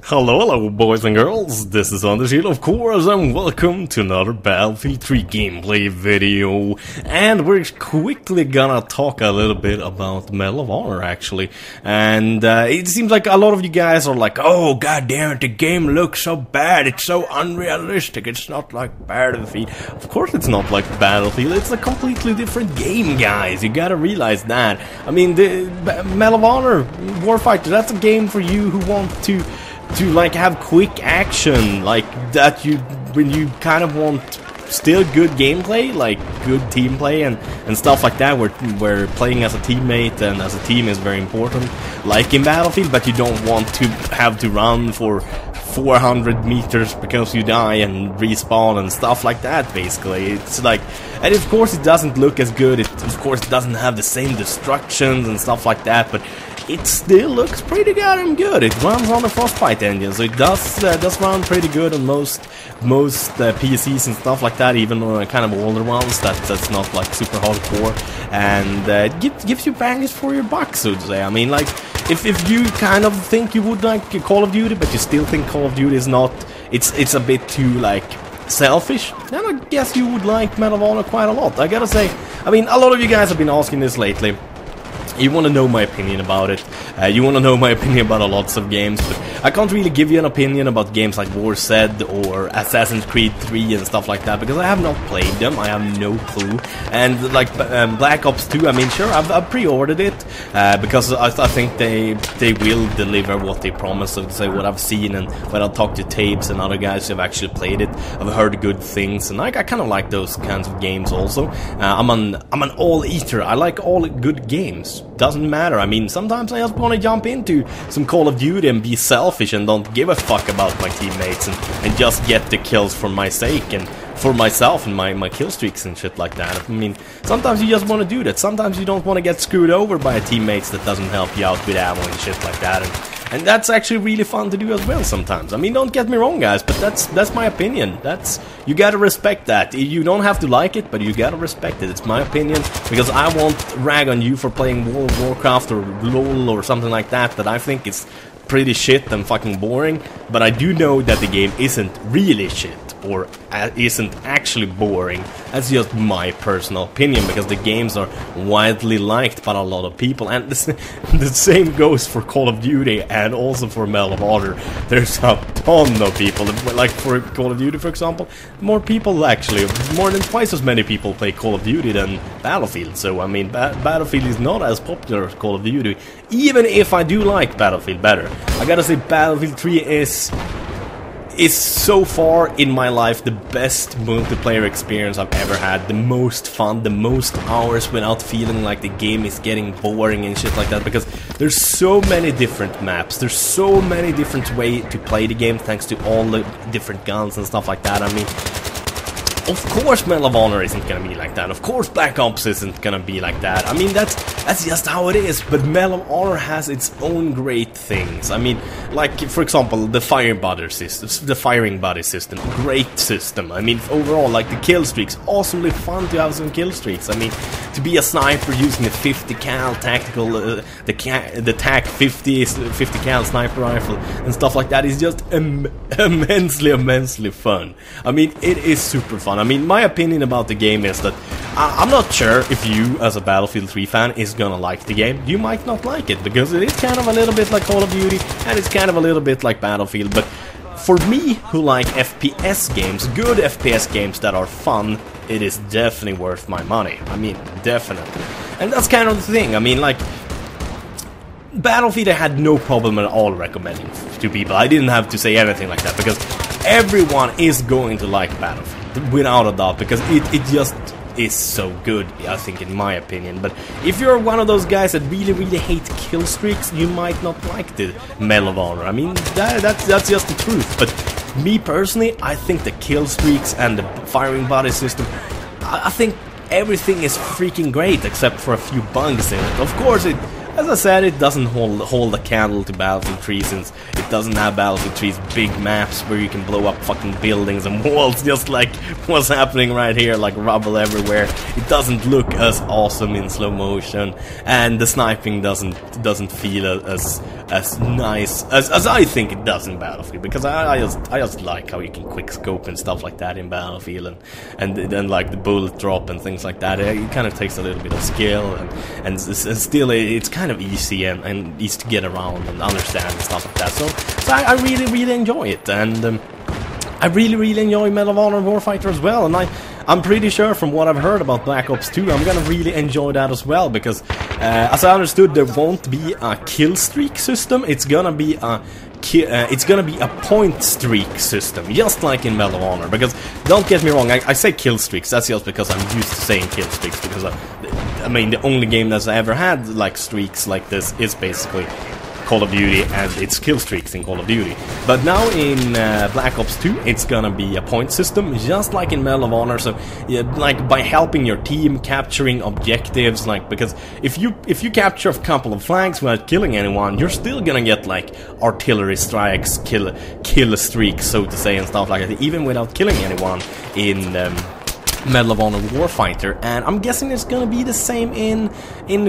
Hello boys and girls, this is Anders here of course, and welcome to another Battlefield 3 gameplay video. And we're quickly gonna talk a little bit about Medal of Honor actually. And it seems like a lot of you guys are like, oh god damn it, the game looks so bad, it's so unrealistic, it's not like Battlefield. Of course it's not like Battlefield, it's a completely different game, guys, you gotta realize that. I mean, the Medal of Honor, Warfighter, that's a game for you who want to like have quick action, like that when you kind of want still good gameplay, like good team play and stuff like that, where playing as a teammate and as a team is very important, like in Battlefield, but you don't want to have to run for 400 meters because you die and respawn and stuff like that. Basically, it's like, and of course it doesn't look as good, of course it doesn't have the same destructions and stuff like that, but it still looks pretty goddamn good. It runs on the Frostbite engine, so it does run pretty good on most PCs and stuff like that, even on kind of older ones that's not like super hardcore, and it gives you bangers for your buck, so to say. I mean, like, if you kind of think you would like Call of Duty, but you still think Call of Duty is not, it's a bit too like selfish, then I guess you would like Medal of Honor quite a lot. I gotta say, I mean, a lot of you guys have been asking this lately. You want to know my opinion about it, you want to know my opinion about lots of games, but I can't really give you an opinion about games like Warz or Assassin's Creed 3 and stuff like that, because I have not played them, I have no clue. And like Black Ops 2, I mean, sure, I've pre-ordered it, because I think they will deliver what they promise, so to say, what I've seen, and when I talk to Tapes and other guys who have actually played it, I've heard good things, and I kind of like those kinds of games also. I'm an all-eater, I like all good games. Doesn't matter, I mean, sometimes I just want to jump into some Call of Duty and be selfish and don't give a fuck about my teammates and just get the kills for my sake and for myself and my kill streaks and shit like that. I mean, sometimes you just want to do that, sometimes you don't want to get screwed over by teammates that doesn't help you out with ammo and shit like that, and that's actually really fun to do as well sometimes. I mean, don't get me wrong, guys, but that's my opinion. You gotta respect that. You don't have to like it, but you gotta respect it. It's my opinion, because I won't rag on you for playing World of Warcraft or LoL or something like that I think is pretty shit and fucking boring, but I do know that the game isn't really shit or isn't actually boring. That's just my personal opinion, because the games are widely liked by a lot of people, and the same goes for Call of Duty and also for Medal of Honor. There's a ton of people, like for Call of Duty for example, more people actually, more than twice as many people play Call of Duty than Battlefield, so I mean Battlefield is not as popular as Call of Duty, even if I do like Battlefield better. I gotta say Battlefield 3 is so far in my life the best multiplayer experience I've ever had, the most fun, the most hours without feeling like the game is getting boring and shit like that, because there's so many different maps, there's so many different ways to play the game thanks to all the different guns and stuff like that. I mean, of course Medal of Honor isn't gonna be like that, of course Black Ops isn't gonna be like that, I mean that's just how it is, but Medal of Honor has its own great things. I mean, like for example the firing body system, great system. I mean, overall, like the kill streaks, awesomely fun to have some kill streaks. I mean, to be a sniper using a 50 cal tactical, the TAC 50 cal sniper rifle and stuff like that is just immensely fun. I mean, it is super fun. I mean, my opinion about the game is that I'm not sure if you, as a Battlefield 3 fan, is gonna like the game. You might not like it, because it is kind of a little bit like Call of Duty, and it's kind of a little bit like Battlefield, but for me, who like FPS games, good FPS games that are fun, it is definitely worth my money. I mean, definitely. And that's kind of the thing. I mean, like, Battlefield I had no problem at all recommending to people. I didn't have to say anything like that, because everyone is going to like Battlefield, without a doubt, because it just is so good, I think, in my opinion. But if you're one of those guys that really hate kill streaks, you might not like the Medal of Honor. I mean, that's just the truth. But me personally, I think the kill streaks and the firing body system, I think everything is freaking great except for a few bugs in it. Of course, as I said, it doesn't hold a candle to Battlefield 3, since it doesn't have Battlefield 3's big maps where you can blow up fucking buildings and walls, just like what's happening right here, like rubble everywhere. It doesn't look as awesome in slow motion, and the sniping doesn't feel as as nice as I think it does in Battlefield, because I just like how you can quick scope and stuff like that in Battlefield, and then like the bullet drop and things like that. It kind of takes a little bit of skill, and still it's kind of easy and easy to get around and understand and stuff like that. So I really enjoy it, and I really enjoy Medal of Honor Warfighter as well, and I'm pretty sure from what I've heard about Black Ops 2, I'm gonna really enjoy that as well, because as I understood, there won't be a kill streak system. It's gonna be a point streak system, just like in Medal of Honor. Because don't get me wrong, I say kill streaks. That's just because I'm used to saying kill streaks, because I mean the only game that's ever had like streaks like this is basically Call of Duty, and it's kill streaks in Call of Duty. But now in Black Ops 2, it's gonna be a point system, just like in Medal of Honor. So, yeah, like by helping your team, capturing objectives, like, because if you capture a couple of flags without killing anyone, you're still gonna get like artillery strikes, kill streaks, so to say, and stuff like that, even without killing anyone in Medal of Honor Warfighter. And I'm guessing it's gonna be the same in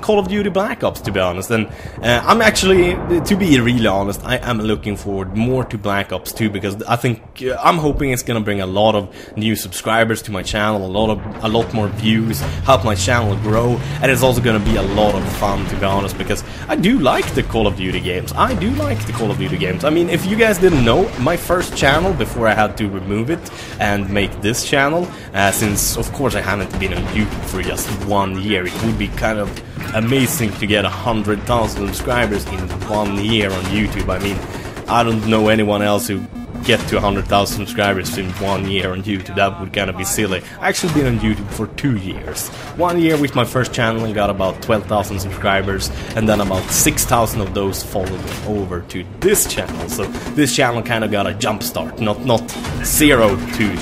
Call of Duty Black Ops, to be honest. And I'm actually, to be really honest, I am looking forward more to Black Ops 2, because I think I'm hoping it's gonna bring a lot of new subscribers to my channel, a lot more views, help my channel grow, and it's also gonna be a lot of fun, to be honest, because I do like the Call of Duty games. I mean, if you guys didn't know, my first channel before I had to remove it and make this channel, since of course I haven't been on YouTube for just 1 year, it would be kind of amazing to get 100,000 subscribers in 1 year on YouTube. I mean, I don't know anyone else who get to 100,000 subscribers in 1 year on YouTube. That would kind of be silly. I actually been on YouTube for 2 years. 1 year with my first channel and got about 12,000 subscribers, and then about 6,000 of those followed over to this channel. So this channel kind of got a jump start, not 0 to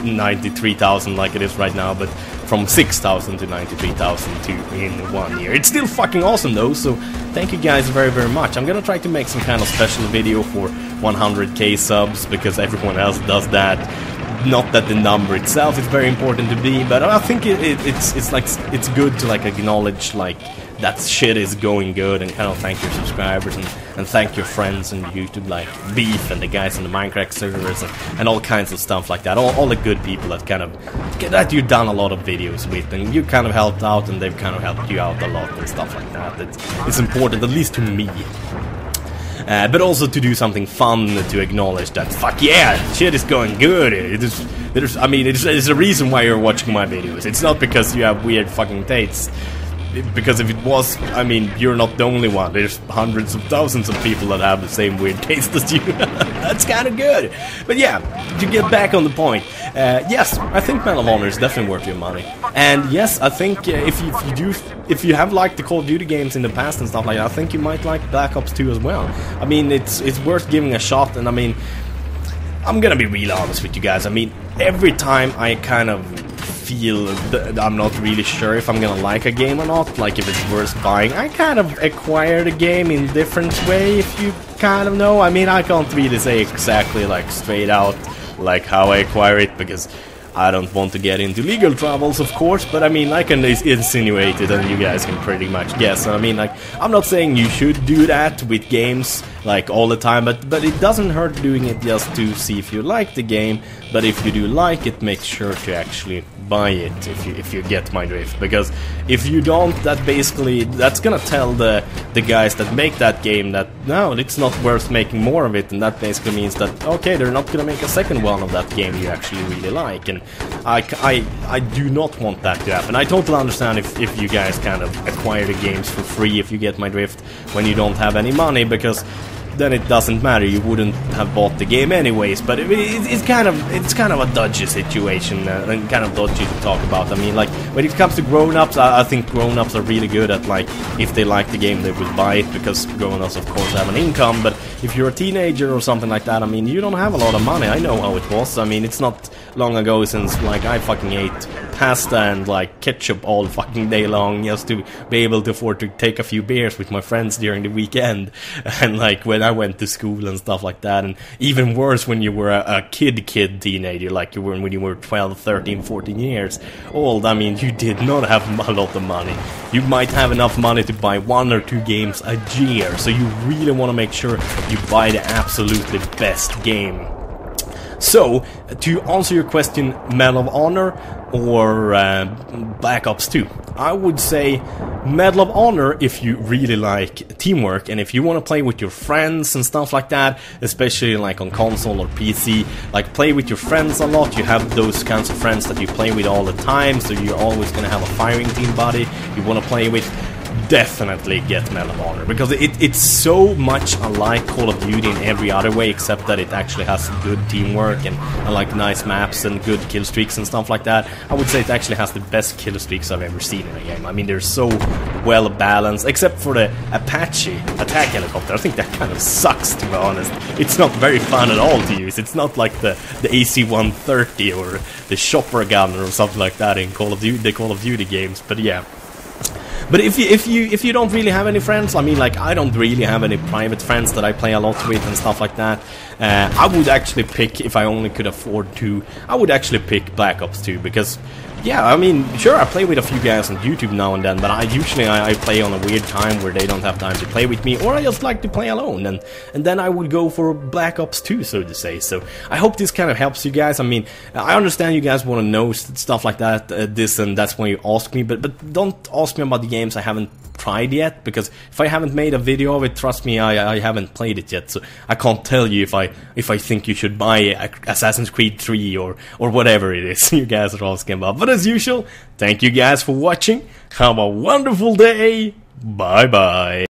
93,000 like it is right now, but from 6,000 to 93,000 in 1 year. It's still fucking awesome though, so thank you guys very much. I'm gonna try to make some kind of special video for 100k subs, because everyone else does that. Not that the number itself is very important to be, but I think it's like, it's good to like acknowledge like that shit is going good, and kind of thank your subscribers and thank your friends on YouTube, like Beef and the guys in the Minecraft servers and all kinds of stuff like that. All the good people that you've done a lot of videos with, and you kind of helped out, and they've kind of helped you out a lot and stuff like that. It's important, at least to me. But also to do something fun, to acknowledge that, fuck yeah, shit is going good. I mean, it's a reason why you're watching my videos. It's not because you have weird fucking tastes. Because if it was, I mean, you're not the only one. There's hundreds of thousands of people that have the same weird taste as you. That's kind of good. But yeah, to get back on the point, yes, I think Medal of Honor is definitely worth your money. And yes, I think if you have liked the Call of Duty games in the past and stuff like that, I think you might like Black Ops 2 as well. I mean, it's worth giving a shot, and I mean, I'm gonna be real honest with you guys. I mean, every time I kind of feel that I'm not really sure if I'm gonna like a game or not, like if it's worth buying, I kind of acquire the game in different way, if you kind of know. I mean, I can't really say exactly like straight out like how I acquire it, because I don't want to get into legal troubles, of course, but I mean, I can insinuate it and you guys can pretty much guess. I mean, like, I'm not saying you should do that with games, like, all the time, but it doesn't hurt doing it just to see if you like the game. But if you do like it, make sure to actually buy it, if you get my drift, because if you don't, that's gonna tell the guys that make that game that no, it's not worth making more of it, and that basically means that okay, they're not gonna make a second one of that game you actually really like, and I do not want that to happen. I totally understand if you guys kind of acquire the games for free, if you get my drift, when you don't have any money, because then it doesn't matter, you wouldn't have bought the game anyways. But it's kind of a dodgy situation, and kind of dodgy to talk about. I mean, like, when it comes to grown-ups, I think grown-ups are really good at, like, if they like the game, they will buy it, because grown-ups, of course, have an income. But if you're a teenager or something like that, I mean, you don't have a lot of money. I know how it was. I mean, it's not long ago since, like, I fucking ate pasta and like ketchup all fucking day long just to be able to afford to take a few beers with my friends during the weekend. And like when I went to school and stuff like that. And even worse when you were a kid teenager, like you were when you were 12, 13, 14 years old. I mean, you did not have a lot of money. You might have enough money to buy 1 or 2 games a year, so you really want to make sure you buy the absolutely best game. So, to answer your question, Medal of Honor or Black Ops 2, I would say Medal of Honor if you really like teamwork and if you want to play with your friends and stuff like that, especially like on console or PC, like play with your friends a lot. You have those kinds of friends that you play with all the time, so you're always going to have a firing team buddy you want to play with. Definitely get Medal of Honor, because it's so much unlike Call of Duty in every other way, except that it actually has good teamwork and like nice maps and good kill streaks and stuff like that. I would say it actually has the best kill streaks I've ever seen in a game. I mean, they're so well balanced, except for the Apache attack helicopter. I think that kind of sucks, to be honest. It's not very fun at all to use. It's not like the AC-130 or the chopper gun or something like that in the Call of Duty games. But yeah. But if you don't really have any friends, I mean, like, I don't really have any private friends that I play a lot with and stuff like that, I would actually pick, if I only could afford to, I would actually pick Black Ops 2, because, yeah, I mean, sure, I play with a few guys on YouTube now and then, but I play on a weird time where they don't have time to play with me, or I just like to play alone, and then I would go for Black Ops 2, so to say. So I hope this kind of helps you guys. I mean, I understand you guys want to know stuff like that, this and that's why you ask me, but don't ask me about the games I haven't tried yet, because if I haven't made a video of it, trust me, I haven't played it yet, so I can't tell you if I think you should buy Assassin's Creed 3 or whatever it is you guys are asking about. But as usual, thank you guys for watching. Have a wonderful day. Bye bye.